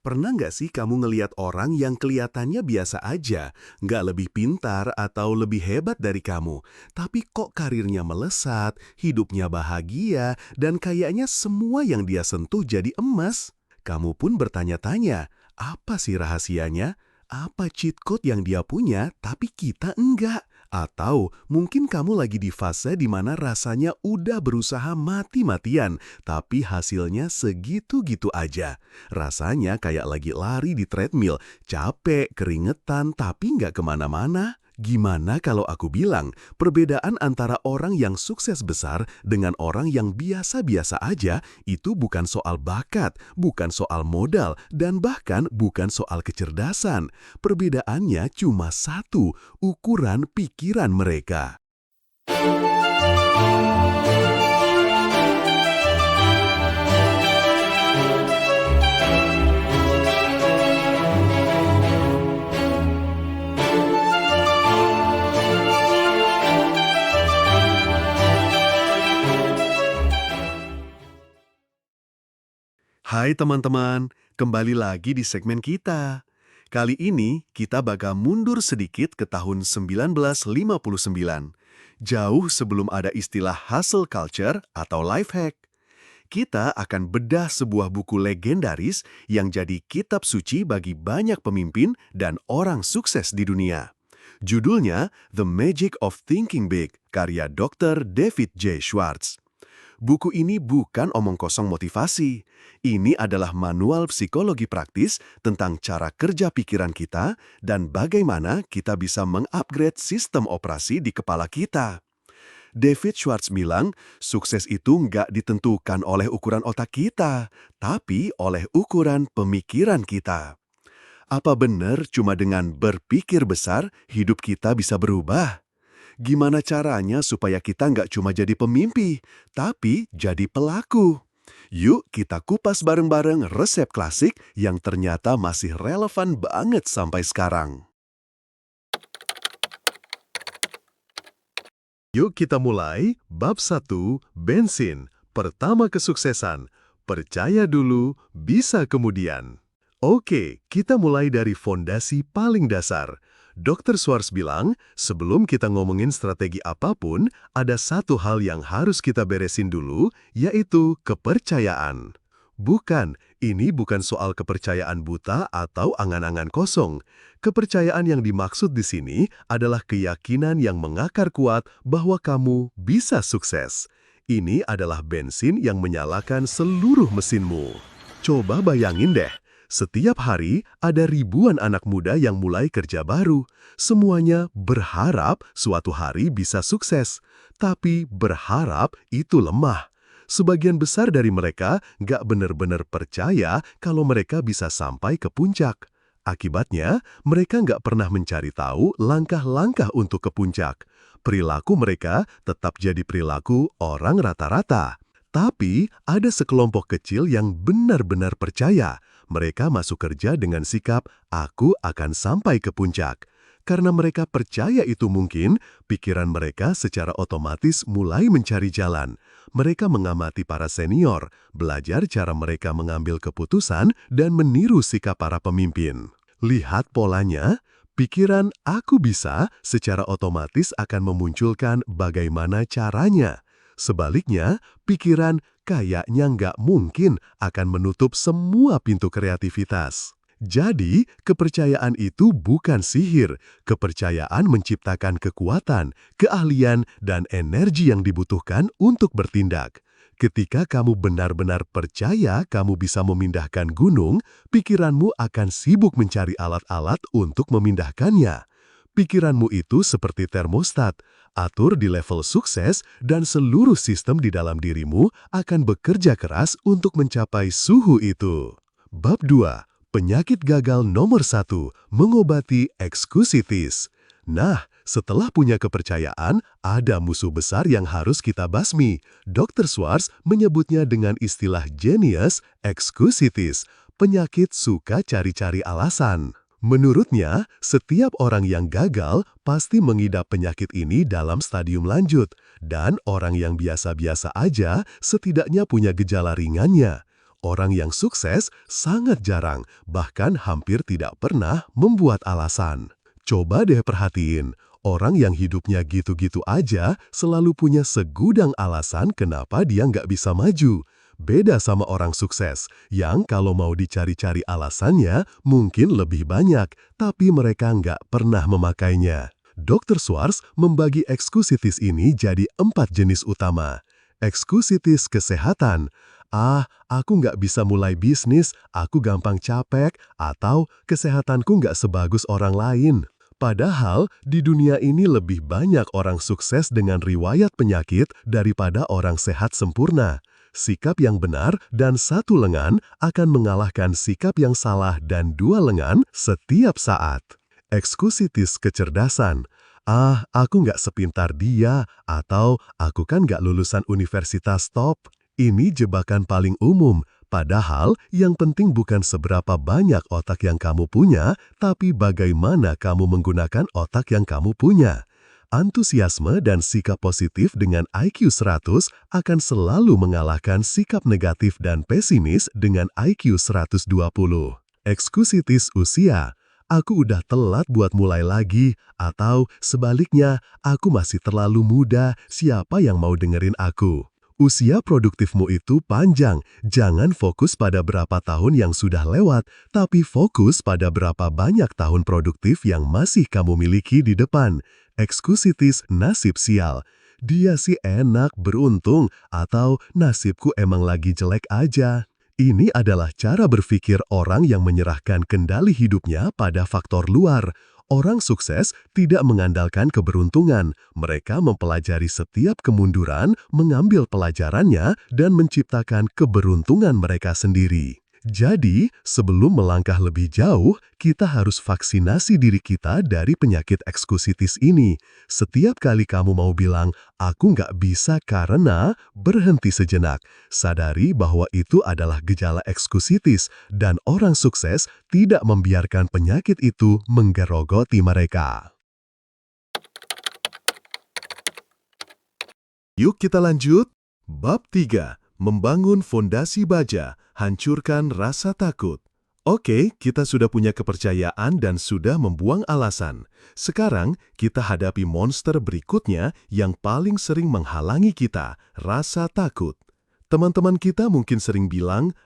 Pernah nggak sih kamu ngeliat orang yang kelihatannya biasa aja, nggak lebih pintar atau lebih hebat dari kamu, tapi kok karirnya melesat, hidupnya bahagia, dan kayaknya semua yang dia sentuh jadi emas? Kamu pun bertanya-tanya, apa sih rahasianya? Apa cheat code yang dia punya, tapi kita enggak? Atau mungkin kamu lagi di fase di mana rasanya udah berusaha mati-matian, tapi hasilnya segitu-gitu aja. Rasanya kayak lagi lari di treadmill, capek, keringetan, tapi nggak kemana-mana. Gimana kalau aku bilang, perbedaan antara orang yang sukses besar dengan orang yang biasa-biasa aja itu bukan soal bakat, bukan soal modal, dan bahkan bukan soal kecerdasan. Perbedaannya cuma satu, ukuran pikiran mereka. Hai teman-teman, kembali lagi di segmen kita. Kali ini kita bakal mundur sedikit ke tahun 1959, jauh sebelum ada istilah hustle culture atau life hack. Kita akan bedah sebuah buku legendaris yang jadi kitab suci bagi banyak pemimpin dan orang sukses di dunia. Judulnya The Magic of Thinking Big, karya Dr. David J. Schwartz. Buku ini bukan omong kosong motivasi. Ini adalah manual psikologi praktis tentang cara kerja pikiran kita dan bagaimana kita bisa mengupgrade sistem operasi di kepala kita. David Schwartz bilang, sukses itu nggak ditentukan oleh ukuran otak kita, tapi oleh ukuran pemikiran kita. Apa benar cuma dengan berpikir besar, hidup kita bisa berubah? Gimana caranya supaya kita nggak cuma jadi pemimpi, tapi jadi pelaku? Yuk kita kupas bareng-bareng resep klasik yang ternyata masih relevan banget sampai sekarang. Yuk kita mulai, bab 1, bensin, pertama kesuksesan. Percaya dulu, bisa kemudian. Oke, kita mulai dari fondasi paling dasar. Dr. Schwartz bilang, sebelum kita ngomongin strategi apapun, ada satu hal yang harus kita beresin dulu, yaitu kepercayaan. Ini bukan soal kepercayaan buta atau angan-angan kosong. Kepercayaan yang dimaksud di sini adalah keyakinan yang mengakar kuat bahwa kamu bisa sukses. Ini adalah bensin yang menyalakan seluruh mesinmu. Coba bayangin deh. Setiap hari ada ribuan anak muda yang mulai kerja baru. Semuanya berharap suatu hari bisa sukses. Tapi berharap itu lemah. Sebagian besar dari mereka nggak benar-benar percaya kalau mereka bisa sampai ke puncak. Akibatnya, mereka nggak pernah mencari tahu langkah-langkah untuk ke puncak. Perilaku mereka tetap jadi perilaku orang rata-rata. Tapi ada sekelompok kecil yang benar-benar percaya. Mereka masuk kerja dengan sikap, aku akan sampai ke puncak. Karena mereka percaya itu mungkin, pikiran mereka secara otomatis mulai mencari jalan. Mereka mengamati para senior, belajar cara mereka mengambil keputusan, dan meniru sikap para pemimpin. Lihat polanya, pikiran aku bisa secara otomatis akan memunculkan bagaimana caranya. Sebaliknya, pikiran kayaknya nggak mungkin akan menutup semua pintu kreativitas. Jadi, kepercayaan itu bukan sihir. Kepercayaan menciptakan kekuatan, keahlian, dan energi yang dibutuhkan untuk bertindak. Ketika kamu benar-benar percaya kamu bisa memindahkan gunung, pikiranmu akan sibuk mencari alat-alat untuk memindahkannya. Pikiranmu itu seperti termostat, atur di level sukses dan seluruh sistem di dalam dirimu akan bekerja keras untuk mencapai suhu itu. Bab 2. Penyakit gagal nomor 1, mengobati ekskusitis. Nah, setelah punya kepercayaan, ada musuh besar yang harus kita basmi. Dr. Schwartz menyebutnya dengan istilah genius ekskusitis, penyakit suka cari-cari alasan. Menurutnya, setiap orang yang gagal pasti mengidap penyakit ini dalam stadium lanjut, dan orang yang biasa-biasa aja setidaknya punya gejala ringannya. Orang yang sukses sangat jarang, bahkan hampir tidak pernah membuat alasan. Coba deh perhatiin, orang yang hidupnya gitu-gitu aja selalu punya segudang alasan kenapa dia nggak bisa maju. Beda sama orang sukses, yang kalau mau dicari-cari alasannya mungkin lebih banyak, tapi mereka nggak pernah memakainya. Dr. Schwartz membagi ekskusitis ini jadi 4 jenis utama. Ekskusitis kesehatan. Aku nggak bisa mulai bisnis, aku gampang capek, atau kesehatanku nggak sebagus orang lain. Padahal, di dunia ini lebih banyak orang sukses dengan riwayat penyakit daripada orang sehat sempurna. Sikap yang benar dan satu lengan akan mengalahkan sikap yang salah dan 2 lengan setiap saat. Ekskusitis kecerdasan. Aku nggak sepintar dia, atau aku kan nggak lulusan universitas top. Ini jebakan paling umum, padahal yang penting bukan seberapa banyak otak yang kamu punya, tapi bagaimana kamu menggunakan otak yang kamu punya. Antusiasme dan sikap positif dengan IQ 100 akan selalu mengalahkan sikap negatif dan pesimis dengan IQ 120. Ekskusitis usia. Aku udah telat buat mulai lagi, atau sebaliknya, aku masih terlalu muda, siapa yang mau dengerin aku? Usia produktifmu itu panjang, jangan fokus pada berapa tahun yang sudah lewat, tapi fokus pada berapa banyak tahun produktif yang masih kamu miliki di depan. Ekskusitis nasib sial. Dia sih enak, beruntung, atau nasibku emang lagi jelek aja. Ini adalah cara berpikir orang yang menyerahkan kendali hidupnya pada faktor luar. Orang sukses tidak mengandalkan keberuntungan. Mereka mempelajari setiap kemunduran, mengambil pelajarannya, dan menciptakan keberuntungan mereka sendiri. Jadi, sebelum melangkah lebih jauh, kita harus vaksinasi diri kita dari penyakit ekskusitis ini. Setiap kali kamu mau bilang, aku nggak bisa karena, berhenti sejenak. Sadari bahwa itu adalah gejala ekskusitis, dan orang sukses tidak membiarkan penyakit itu menggerogoti mereka. Yuk kita lanjut. Bab 3. Membangun fondasi baja, hancurkan rasa takut. Oke, kita sudah punya kepercayaan dan sudah membuang alasan. Sekarang, kita hadapi monster berikutnya yang paling sering menghalangi kita, rasa takut. Teman-teman kita mungkin sering bilang,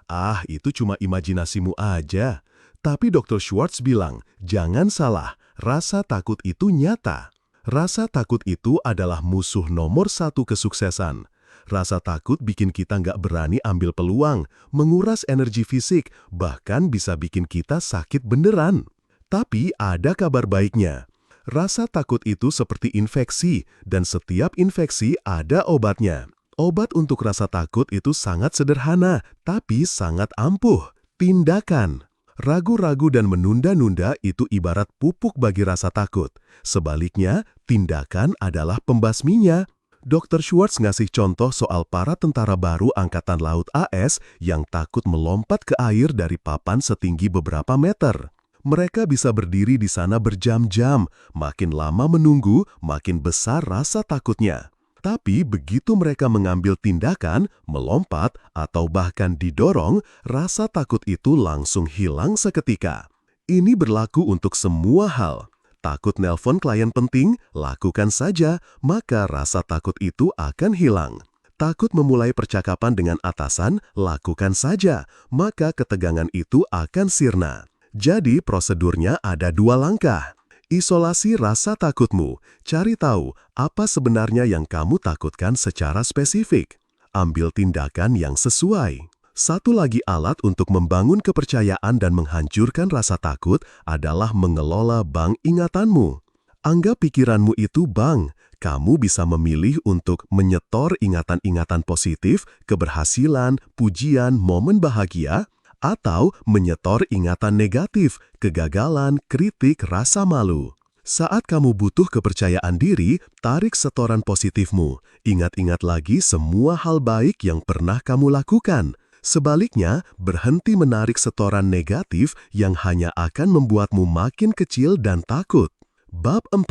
itu cuma imajinasimu aja. Tapi Dr. Schwartz bilang, jangan salah, rasa takut itu nyata. Rasa takut itu adalah musuh nomor 1 kesuksesan. Rasa takut bikin kita nggak berani ambil peluang, menguras energi fisik, bahkan bisa bikin kita sakit beneran. Tapi ada kabar baiknya. Rasa takut itu seperti infeksi, dan setiap infeksi ada obatnya. Obat untuk rasa takut itu sangat sederhana, tapi sangat ampuh. Tindakan. Ragu-ragu dan menunda-nunda itu ibarat pupuk bagi rasa takut. Sebaliknya, tindakan adalah pembasminya. Dr. Schwartz ngasih contoh soal para tentara baru Angkatan Laut AS yang takut melompat ke air dari papan setinggi beberapa meter. Mereka bisa berdiri di sana berjam-jam, makin lama menunggu, makin besar rasa takutnya. Tapi begitu mereka mengambil tindakan, melompat, atau bahkan didorong, rasa takut itu langsung hilang seketika. Ini berlaku untuk semua hal. Takut nelpon klien penting, lakukan saja, maka rasa takut itu akan hilang. Takut memulai percakapan dengan atasan, lakukan saja, maka ketegangan itu akan sirna. Jadi prosedurnya ada 2 langkah. Isolasi rasa takutmu, cari tahu apa sebenarnya yang kamu takutkan secara spesifik. Ambil tindakan yang sesuai. Satu lagi alat untuk membangun kepercayaan dan menghancurkan rasa takut adalah mengelola bank ingatanmu. Anggap pikiranmu itu bank. Kamu bisa memilih untuk menyetor ingatan-ingatan positif, keberhasilan, pujian, momen bahagia, atau menyetor ingatan negatif, kegagalan, kritik, rasa malu. Saat kamu butuh kepercayaan diri, tarik setoran positifmu. Ingat-ingat lagi semua hal baik yang pernah kamu lakukan. Sebaliknya, berhenti menarik setoran negatif yang hanya akan membuatmu makin kecil dan takut. Bab 4.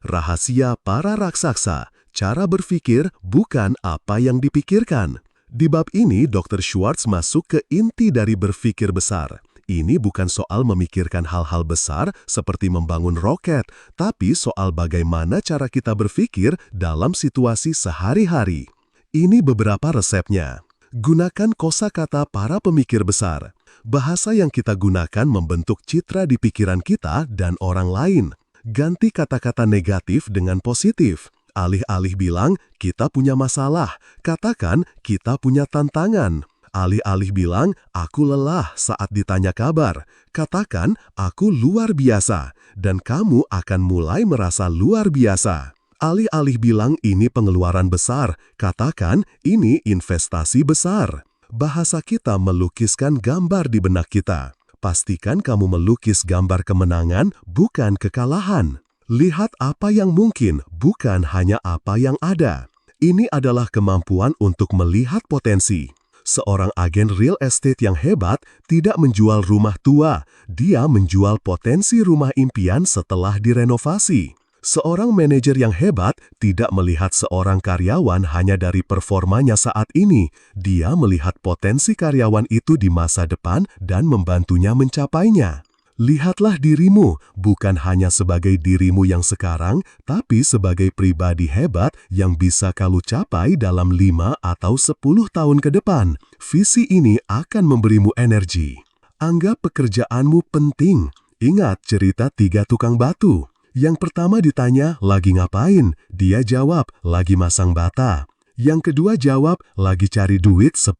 Rahasia para raksasa. Cara berpikir bukan apa yang dipikirkan. Di bab ini, Dr. Schwartz masuk ke inti dari berpikir besar. Ini bukan soal memikirkan hal-hal besar seperti membangun roket, tapi soal bagaimana cara kita berpikir dalam situasi sehari-hari. Ini beberapa resepnya. Gunakan kosakata para pemikir besar. Bahasa yang kita gunakan membentuk citra di pikiran kita dan orang lain. Ganti kata-kata negatif dengan positif. Alih-alih bilang, kita punya masalah, katakan, kita punya tantangan. Alih-alih bilang, aku lelah saat ditanya kabar, katakan, aku luar biasa, dan kamu akan mulai merasa luar biasa. Alih-alih bilang, ini pengeluaran besar, katakan, ini investasi besar. Bahasa kita melukiskan gambar di benak kita. Pastikan kamu melukis gambar kemenangan, bukan kekalahan. Lihat apa yang mungkin, bukan hanya apa yang ada. Ini adalah kemampuan untuk melihat potensi. Seorang agen real estate yang hebat tidak menjual rumah tua, dia menjual potensi rumah impian setelah direnovasi. Seorang manajer yang hebat tidak melihat seorang karyawan hanya dari performanya saat ini, dia melihat potensi karyawan itu di masa depan dan membantunya mencapainya. Lihatlah dirimu, bukan hanya sebagai dirimu yang sekarang, tapi sebagai pribadi hebat yang bisa kamu capai dalam 5 atau 10 tahun ke depan. Visi ini akan memberimu energi. Anggap pekerjaanmu penting. Ingat cerita 3 tukang batu. Yang pertama ditanya, lagi ngapain? Dia jawab, lagi masang bata. Yang kedua jawab, lagi cari duit $10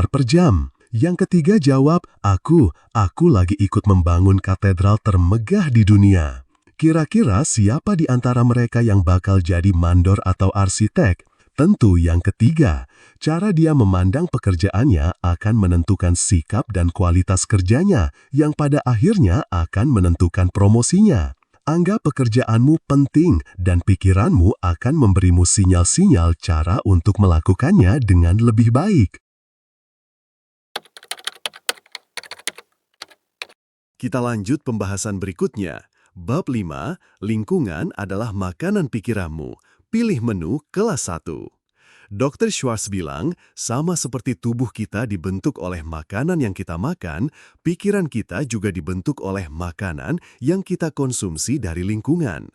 per jam. Yang ketiga jawab, aku lagi ikut membangun katedral termegah di dunia. Kira-kira siapa di antara mereka yang bakal jadi mandor atau arsitek? Tentu yang ketiga. Cara dia memandang pekerjaannya akan menentukan sikap dan kualitas kerjanya, yang pada akhirnya akan menentukan promosinya. Anggap pekerjaanmu penting dan pikiranmu akan memberimu sinyal-sinyal cara untuk melakukannya dengan lebih baik. Kita lanjut pembahasan berikutnya. Bab 5, lingkungan adalah makanan pikiranmu. Pilih menu kelas 1. Dr. Schwartz bilang, sama seperti tubuh kita dibentuk oleh makanan yang kita makan, pikiran kita juga dibentuk oleh makanan yang kita konsumsi dari lingkungan.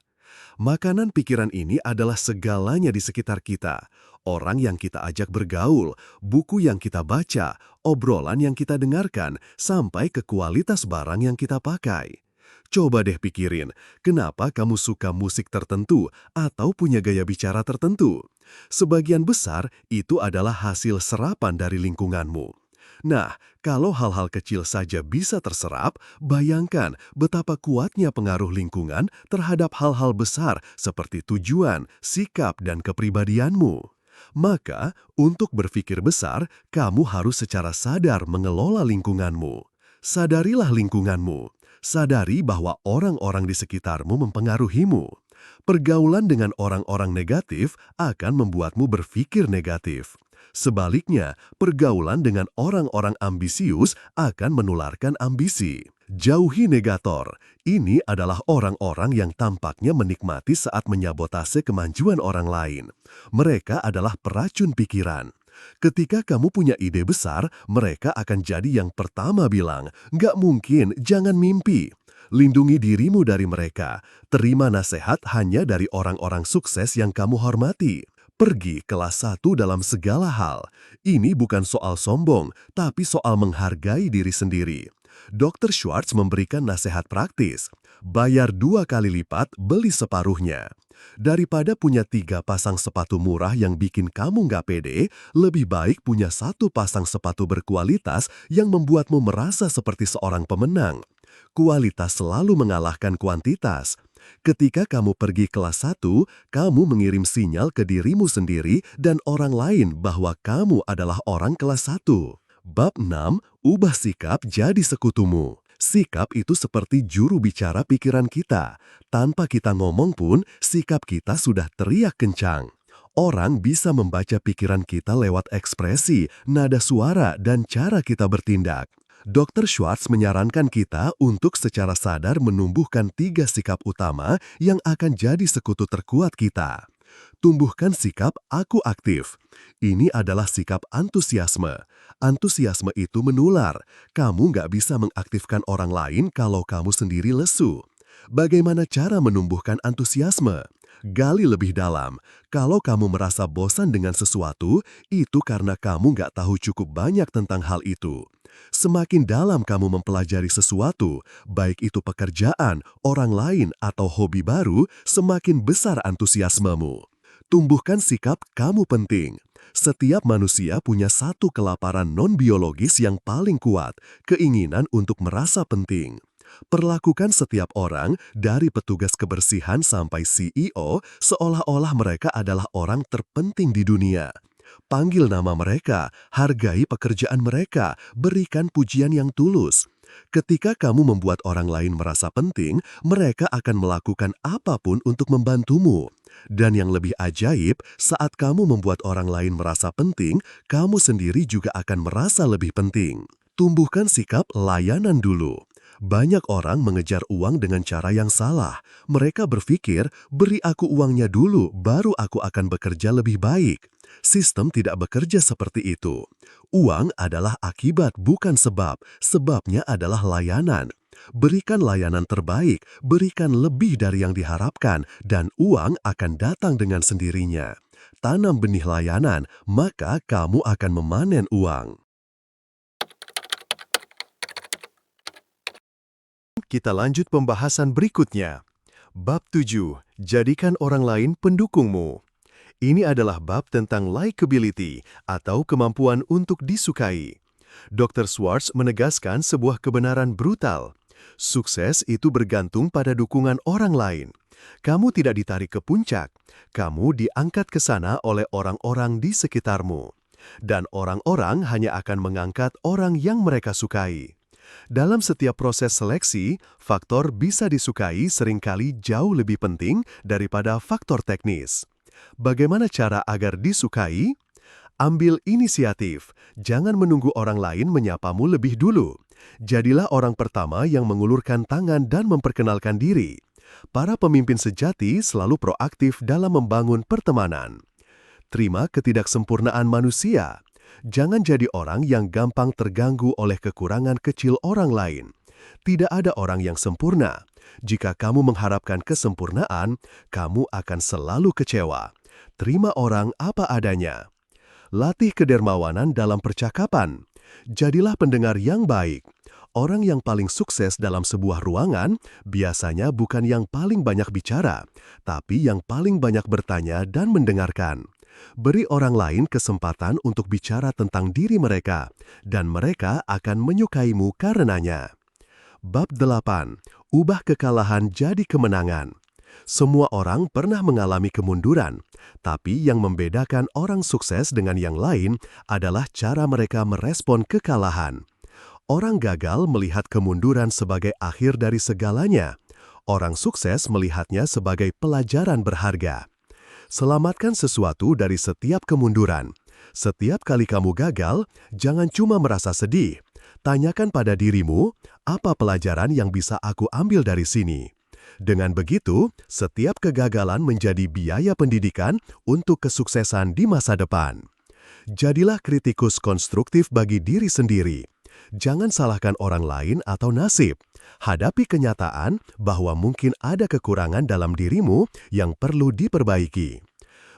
Makanan pikiran ini adalah segalanya di sekitar kita. Orang yang kita ajak bergaul, buku yang kita baca, obrolan yang kita dengarkan, sampai ke kualitas barang yang kita pakai. Coba deh pikirin, kenapa kamu suka musik tertentu atau punya gaya bicara tertentu? Sebagian besar itu adalah hasil serapan dari lingkunganmu. Nah, kalau hal-hal kecil saja bisa terserap, bayangkan betapa kuatnya pengaruh lingkungan terhadap hal-hal besar seperti tujuan, sikap, dan kepribadianmu. Maka, untuk berpikir besar, kamu harus secara sadar mengelola lingkunganmu. Sadarilah lingkunganmu. Sadari bahwa orang-orang di sekitarmu mempengaruhimu. Pergaulan dengan orang-orang negatif akan membuatmu berpikir negatif. Sebaliknya, pergaulan dengan orang-orang ambisius akan menularkan ambisi. Jauhi negator. Ini adalah orang-orang yang tampaknya menikmati saat menyabotase kemajuan orang lain. Mereka adalah peracun pikiran. Ketika kamu punya ide besar, mereka akan jadi yang pertama bilang, "Nggak mungkin, jangan mimpi." Lindungi dirimu dari mereka. Terima nasihat hanya dari orang-orang sukses yang kamu hormati. Pergi kelas 1 dalam segala hal. Ini bukan soal sombong, tapi soal menghargai diri sendiri. Dr. Schwartz memberikan nasihat praktis. Bayar 2 kali lipat, beli separuhnya. Daripada punya 3 pasang sepatu murah yang bikin kamu nggak pede, lebih baik punya 1 pasang sepatu berkualitas yang membuatmu merasa seperti seorang pemenang. Kualitas selalu mengalahkan kuantitas. Ketika kamu pergi kelas 1, kamu mengirim sinyal ke dirimu sendiri dan orang lain bahwa kamu adalah orang kelas 1. Bab 6, ubah sikap jadi sekutumu. Sikap itu seperti juru bicara pikiran kita. Tanpa kita ngomong pun, sikap kita sudah teriak kencang. Orang bisa membaca pikiran kita lewat ekspresi, nada suara, dan cara kita bertindak. Dr. Schwartz menyarankan kita untuk secara sadar menumbuhkan 3 sikap utama yang akan jadi sekutu terkuat kita. Tumbuhkan sikap aku aktif. Ini adalah sikap antusiasme. Antusiasme itu menular. Kamu nggak bisa mengaktifkan orang lain kalau kamu sendiri lesu. Bagaimana cara menumbuhkan antusiasme? Gali lebih dalam. Kalau kamu merasa bosan dengan sesuatu, itu karena kamu nggak tahu cukup banyak tentang hal itu. Semakin dalam kamu mempelajari sesuatu, baik itu pekerjaan, orang lain, atau hobi baru, semakin besar antusiasmemu. Tumbuhkan sikap kamu penting. Setiap manusia punya satu kelaparan non-biologis yang paling kuat, keinginan untuk merasa penting. Perlakukan setiap orang, dari petugas kebersihan sampai CEO, seolah-olah mereka adalah orang terpenting di dunia. Panggil nama mereka, hargai pekerjaan mereka, berikan pujian yang tulus. Ketika kamu membuat orang lain merasa penting, mereka akan melakukan apapun untuk membantumu. Dan yang lebih ajaib, saat kamu membuat orang lain merasa penting, kamu sendiri juga akan merasa lebih penting. Tumbuhkan sikap layanan dulu. Banyak orang mengejar uang dengan cara yang salah. Mereka berpikir, beri aku uangnya dulu, baru aku akan bekerja lebih baik. Sistem tidak bekerja seperti itu. Uang adalah akibat, bukan sebab. Sebabnya adalah layanan. Berikan layanan terbaik, berikan lebih dari yang diharapkan, dan uang akan datang dengan sendirinya. Tanam benih layanan, maka kamu akan memanen uang. Kita lanjut pembahasan berikutnya. Bab 7. Jadikan orang lain pendukungmu. Ini adalah bab tentang likability atau kemampuan untuk disukai. Dr. Schwartz menegaskan sebuah kebenaran brutal. Sukses itu bergantung pada dukungan orang lain. Kamu tidak ditarik ke puncak, kamu diangkat ke sana oleh orang-orang di sekitarmu. Dan orang-orang hanya akan mengangkat orang yang mereka sukai. Dalam setiap proses seleksi, faktor bisa disukai seringkali jauh lebih penting daripada faktor teknis. Bagaimana cara agar disukai? Ambil inisiatif, jangan menunggu orang lain menyapamu lebih dulu. Jadilah orang pertama yang mengulurkan tangan dan memperkenalkan diri. Para pemimpin sejati selalu proaktif dalam membangun pertemanan. Terima ketidaksempurnaan manusia. Jangan jadi orang yang gampang terganggu oleh kekurangan kecil orang lain. Tidak ada orang yang sempurna. Jika kamu mengharapkan kesempurnaan, kamu akan selalu kecewa. Terima orang apa adanya. Latih kedermawanan dalam percakapan. Jadilah pendengar yang baik. Orang yang paling sukses dalam sebuah ruangan biasanya bukan yang paling banyak bicara, tapi yang paling banyak bertanya dan mendengarkan. Beri orang lain kesempatan untuk bicara tentang diri mereka, dan mereka akan menyukaimu karenanya. Bab 8. Ubah kekalahan jadi kemenangan. Semua orang pernah mengalami kemunduran, tapi yang membedakan orang sukses dengan yang lain adalah cara mereka merespon kekalahan. Orang gagal melihat kemunduran sebagai akhir dari segalanya. Orang sukses melihatnya sebagai pelajaran berharga. Selamatkan sesuatu dari setiap kemunduran. Setiap kali kamu gagal, jangan cuma merasa sedih. Tanyakan pada dirimu, apa pelajaran yang bisa aku ambil dari sini? Dengan begitu, setiap kegagalan menjadi biaya pendidikan untuk kesuksesan di masa depan. Jadilah kritikus konstruktif bagi diri sendiri. Jangan salahkan orang lain atau nasib. Hadapi kenyataan bahwa mungkin ada kekurangan dalam dirimu yang perlu diperbaiki.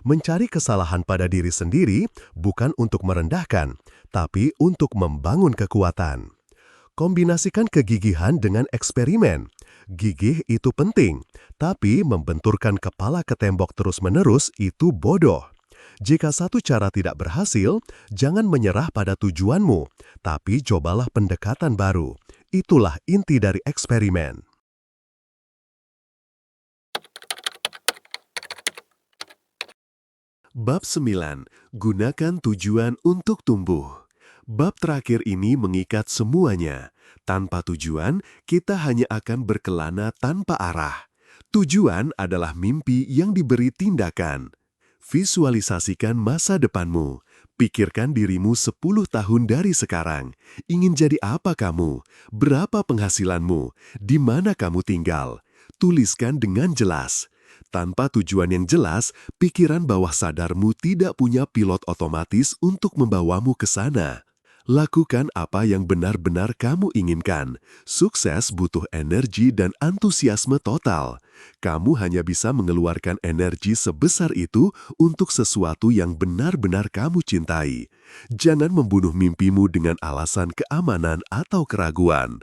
Mencari kesalahan pada diri sendiri bukan untuk merendahkan, tapi untuk membangun kekuatan. Kombinasikan kegigihan dengan eksperimen. Gigih itu penting, tapi membenturkan kepala ke tembok terus-menerus itu bodoh. Jika satu cara tidak berhasil, jangan menyerah pada tujuanmu, tapi cobalah pendekatan baru. Itulah inti dari eksperimen. Bab 9. Gunakan tujuan untuk tumbuh. Bab terakhir ini mengikat semuanya. Tanpa tujuan, kita hanya akan berkelana tanpa arah. Tujuan adalah mimpi yang diberi tindakan. Visualisasikan masa depanmu. Pikirkan dirimu 10 tahun dari sekarang. Ingin jadi apa kamu? Berapa penghasilanmu? Di mana kamu tinggal? Tuliskan dengan jelas. Tanpa tujuan yang jelas, pikiran bawah sadarmu tidak punya pilot otomatis untuk membawamu ke sana. Lakukan apa yang benar-benar kamu inginkan. Sukses butuh energi dan antusiasme total. Kamu hanya bisa mengeluarkan energi sebesar itu untuk sesuatu yang benar-benar kamu cintai. Jangan membunuh mimpimu dengan alasan keamanan atau keraguan.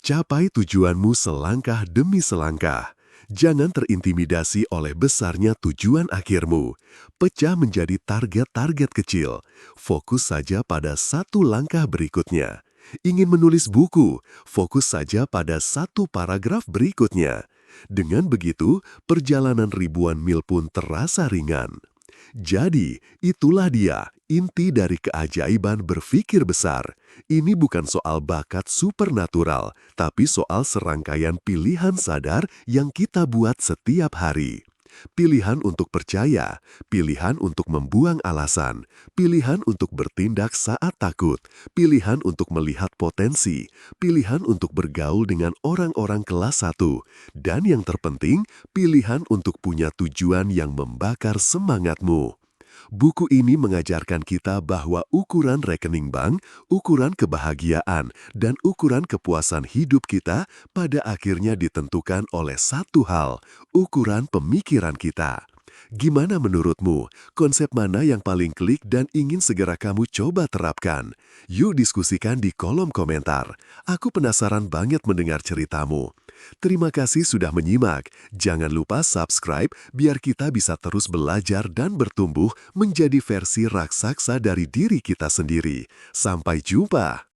Capai tujuanmu selangkah demi selangkah. Jangan terintimidasi oleh besarnya tujuan akhirmu. Pecah menjadi target-target kecil. Fokus saja pada satu langkah berikutnya. Ingin menulis buku, fokus saja pada satu paragraf berikutnya. Dengan begitu, perjalanan ribuan mil pun terasa ringan. Jadi, itulah dia inti dari keajaiban berpikir besar. Ini bukan soal bakat supernatural, tapi soal serangkaian pilihan sadar yang kita buat setiap hari. Pilihan untuk percaya, pilihan untuk membuang alasan, pilihan untuk bertindak saat takut, pilihan untuk melihat potensi, pilihan untuk bergaul dengan orang-orang kelas 1, dan yang terpenting, pilihan untuk punya tujuan yang membakar semangatmu. Buku ini mengajarkan kita bahwa ukuran rekening bank, ukuran kebahagiaan, dan ukuran kepuasan hidup kita pada akhirnya ditentukan oleh satu hal, ukuran pemikiran kita. Gimana menurutmu? Konsep mana yang paling klik dan ingin segera kamu coba terapkan? Yuk diskusikan di kolom komentar. Aku penasaran banget mendengar ceritamu. Terima kasih sudah menyimak. Jangan lupa subscribe biar kita bisa terus belajar dan bertumbuh menjadi versi raksasa dari diri kita sendiri. Sampai jumpa!